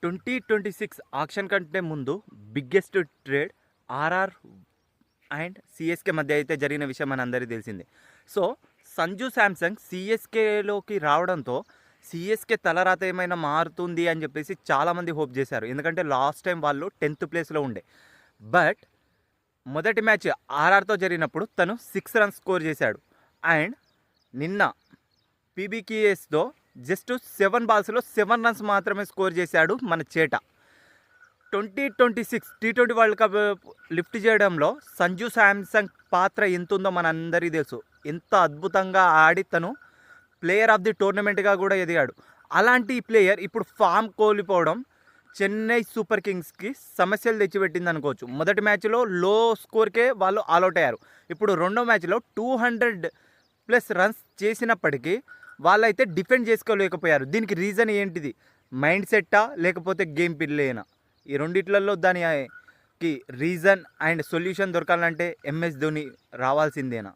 2026 auction కంటే ముందు biggest trade RR and CSK మధ్య అయితే జరిగిన విషయం మనందరికీ తెలిసిందే. సో సంజు శాంసంగ్ సిఎస్కేలోకి రావడంతో సిఎస్కే తలరాత ఏమైనా మారుతుంది అని చెప్పేసి చాలామంది హోప్ చేశారు. ఎందుకంటే లాస్ట్ టైం వాళ్ళు 10th ప్లేస్లో ఉండే. బట్ మొదటి మ్యాచ్ ఆర్ఆర్తో జరిగినప్పుడు తను 6 రన్స్ స్కోర్ చేశాడు. అండ్ నిన్న పీబీకేఎస్తో జస్ట్ 7 బాల్స్లో 7 రన్స్ మాత్రమే స్కోర్ చేశాడు మన చేట. 2026 T20 వరల్డ్ కప్ లిఫ్ట్ చేయడంలో సంజు శాంసంగ్ పాత్ర ఎంత ఉందో మనందరికీ తెలుసు. ఎంత అద్భుతంగా ఆడి తను ప్లేయర్ ఆఫ్ ది టోర్నమెంట్గా కూడా ఎదిగాడు. అలాంటి ప్లేయర్ ఇప్పుడు ఫామ్ కోల్పోవడం చెన్నై సూపర్ కింగ్స్కి సమస్యలు తెచ్చిపెట్టింది అనుకోవచ్చు. మొదటి మ్యాచ్లో లో స్కోర్కే వాళ్ళు ఆల్అవుట్ అయ్యారు. ఇప్పుడు రెండో మ్యాచ్లో 200+ రన్స్ చేసినప్పటికీ వాళ్ళైతే డిఫెండ్ చేసుకోలేకపోయారు. దీనికి రీజన్ ఏంటిది? మైండ్ సెట్టా లేకపోతే గేమ్ పిల్లేనా? ఈ రెండిట్లలో దానికి రీజన్ అండ్ సొల్యూషన్ దొరకాలంటే ఎంఎస్ ధోని రావాల్సిందేనా?